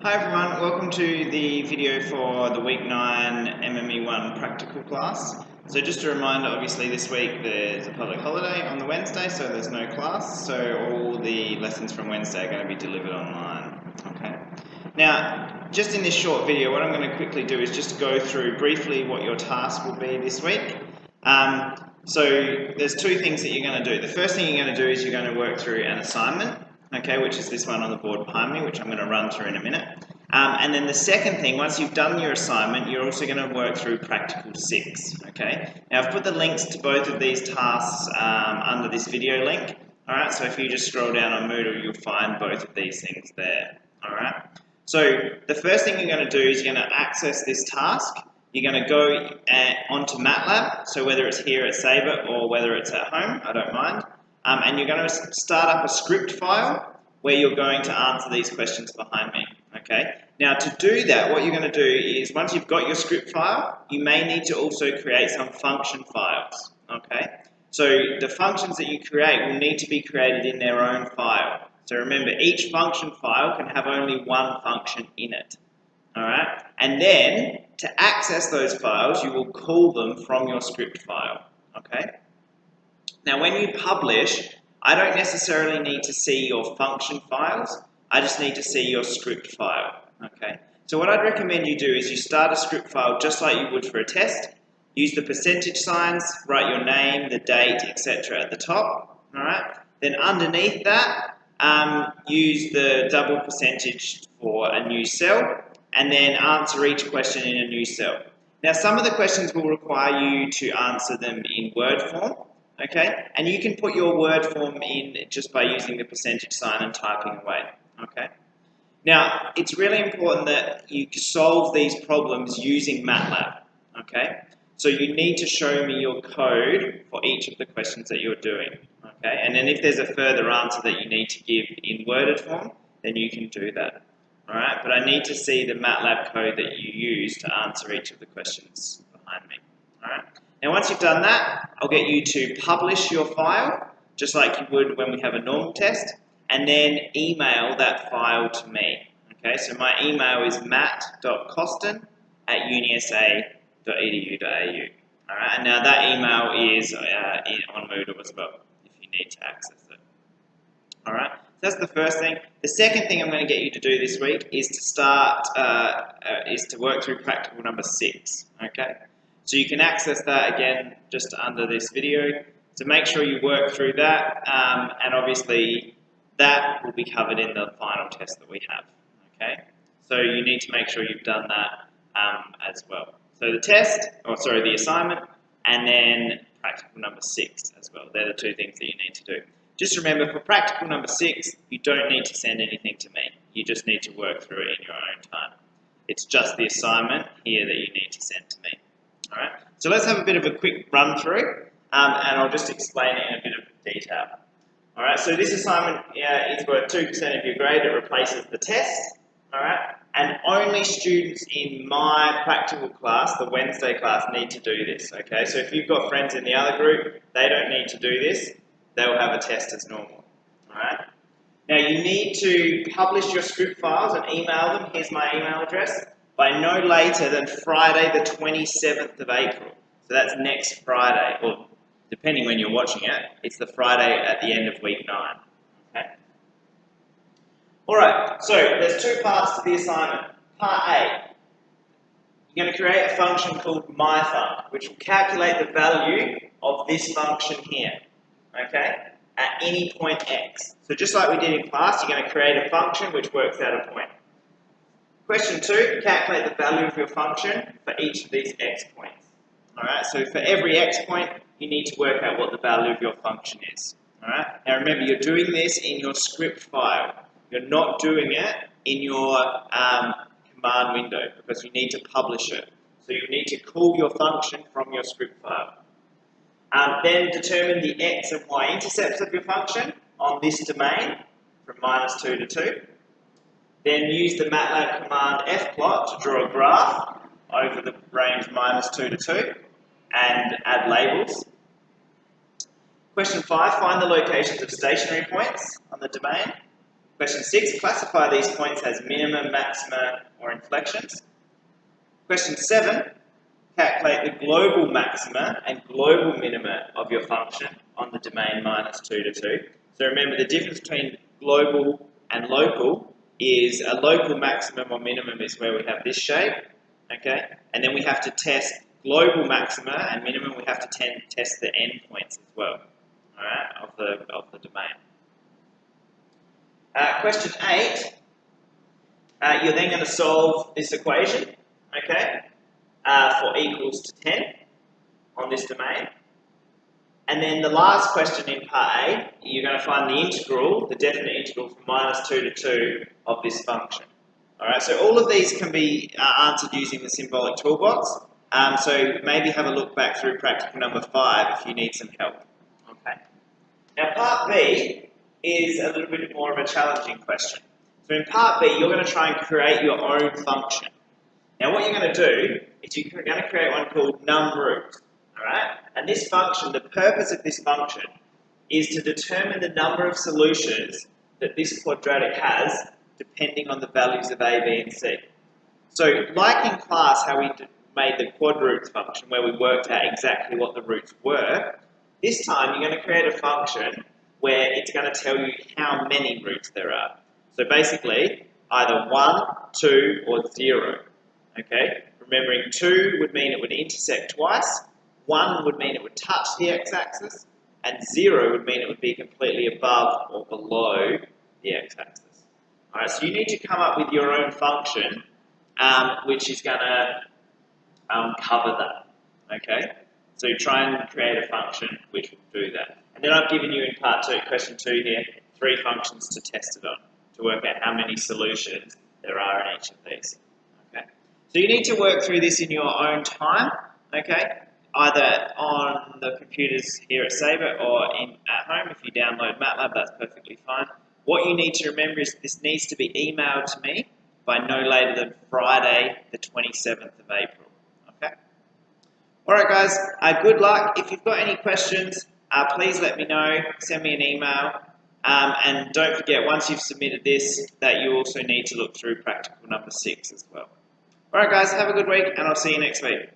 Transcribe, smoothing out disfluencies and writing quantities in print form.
Hi everyone, welcome to the video for the week 9 MME1 practical class. So just a reminder, obviously this week there's a public holiday on the Wednesday, so there's no class, so all the lessons from Wednesday are going to be delivered online. Okay. Now, just in this short video, what I'm going to quickly do is just go through briefly what your task will be this week. So there's two things that you're going to do. The first thing you're going to do is you're going to work through an assignment, okay, which is this one on the board behind me, which I'm going to run through in a minute. And then the second thing, once you've done your assignment, you're also going to work through practical 6, okay? Now I've put the links to both of these tasks under this video link, alright? So if you just scroll down on Moodle, you'll find both of these things there, alright? So the first thing you're going to do is you're going to access this task. You're going to go onto MATLAB, so whether it's here at Sabre or whether it's at home, I don't mind. And you're going to start up a script file where you're going to answer these questions behind me. Okay. Now to do that, what you're going to do is once you've got your script file, you may need to also create some function files. Okay. So the functions that you create will need to be created in their own file. So remember, each function file can have only one function in it. Alright? And then to access those files, you will call them from your script file. Okay? Now when you publish, I don't necessarily need to see your function files, I just need to see your script file. Okay? So what I'd recommend you do is you start a script file just like you would for a test, use the percentage signs, write your name, the date, etc. at the top. Alright? Then underneath that, use the double percentage for a new cell, and then answer each question in a new cell. Now some of the questions will require you to answer them in word form, okay? And you can put your word form in just by using the percentage sign and typing away, okay? Now, it's really important that you solve these problems using MATLAB, okay? So you need to show me your code for each of the questions that you're doing, okay? And then if there's a further answer that you need to give in worded form, then you can do that, all right? But I need to see the MATLAB code that you use to answer each of the questions behind me, all right? Now once you've done that, I'll get you to publish your file, just like you would when we have a normal test, and then email that file to me, okay? So my email is matt.costin@unisa.edu.au. Alright, and now that email is on Moodle as well, if you need to access it. Alright, so that's the first thing. The second thing I'm going to get you to do this week is to work through practical number 6. Okay, so you can access that again just under this video. So make sure you work through that, and obviously that will be covered in the final test that we have. Okay, so you need to make sure you've done that as well. So the assignment, and then practical number 6 as well. They're the two things that you need to do. Just remember, for practical number 6, you don't need to send anything to me. You just need to work through it in your own time. It's just the assignment here that you need to send to me. All right. So let's have a bit of a quick run through, and I'll just explain it in a bit of detail. All right. So this assignment is worth 2% of your grade. It replaces the test. All right. And only students in my practical class, the Wednesday class, need to do this, okay? So if you've got friends in the other group, they don't need to do this. They'll have a test as normal, all right? Now you need to publish your script files and email them. Here's my email address, by no later than Friday the 27th of April. So that's next Friday, or depending when you're watching it, it's the Friday at the end of week 9, okay? Alright, so there's two parts to the assignment. Part A, you're going to create a function called myfunc, which will calculate the value of this function here, okay, at any point x. So just like we did in class, you're going to create a function which works out a point. Question 2, calculate the value of your function for each of these x points. Alright, so for every x point, you need to work out what the value of your function is. Alright, now remember, you're doing this in your script file. You're not doing it in your command window because you need to publish it. So you need to call your function from your script file. Then determine the x and y intercepts of your function on this domain from -2 to 2. Then use the MATLAB command fplot to draw a graph over the range -2 to 2 and add labels. Question 5, find the locations of stationary points on the domain. Question 6, classify these points as minimum, maxima, or inflections. Question 7, calculate the global maxima and global minima of your function on the domain -2 to 2. So remember, the difference between global and local is a local maximum or minimum is where we have this shape, okay? And then we have to test global maxima and minimum, we have to test the endpoints as well, all right, of the domain. Question 8, you're then going to solve this equation, okay, for equals to 10 on this domain. And then the last question in part A, you're going to find the integral, the definite integral from -2 to 2 of this function. Alright, so all of these can be answered using the symbolic toolbox. So maybe have a look back through practical number 5 if you need some help. Okay. Now part B is a little bit more of a challenging question. So in part B, you're going to try and create your own function. Now what you're going to do is you're going to create one called numRoot. Alright? And this function, the purpose of this function is to determine the number of solutions that this quadratic has depending on the values of A, B, and C. So like in class how we made the quad roots function where we worked out exactly what the roots were, this time you're going to create a function where it's going to tell you how many roots there are. So basically either 1, 2, or 0. Okay? Remembering 2 would mean it would intersect twice, 1 would mean it would touch the x-axis, and 0 would mean it would be completely above or below the x-axis. Alright, so you need to come up with your own function which is going to cover that. Okay? So try and create a function which will do that. And then I've given you in part 2, question 2 here, 3 functions to test it on, to work out how many solutions there are in each of these. Okay? So you need to work through this in your own time, okay? Either on the computers here at Sabre or at home. If you download MATLAB, that's perfectly fine. What you need to remember is this needs to be emailed to me by no later than Friday, the 27th of April. Okay? Alright guys, good luck. If you've got any questions, please let me know. Send me an email. And don't forget, once you've submitted this, that you also need to look through practical number 6 as well. Alright guys, have a good week and I'll see you next week.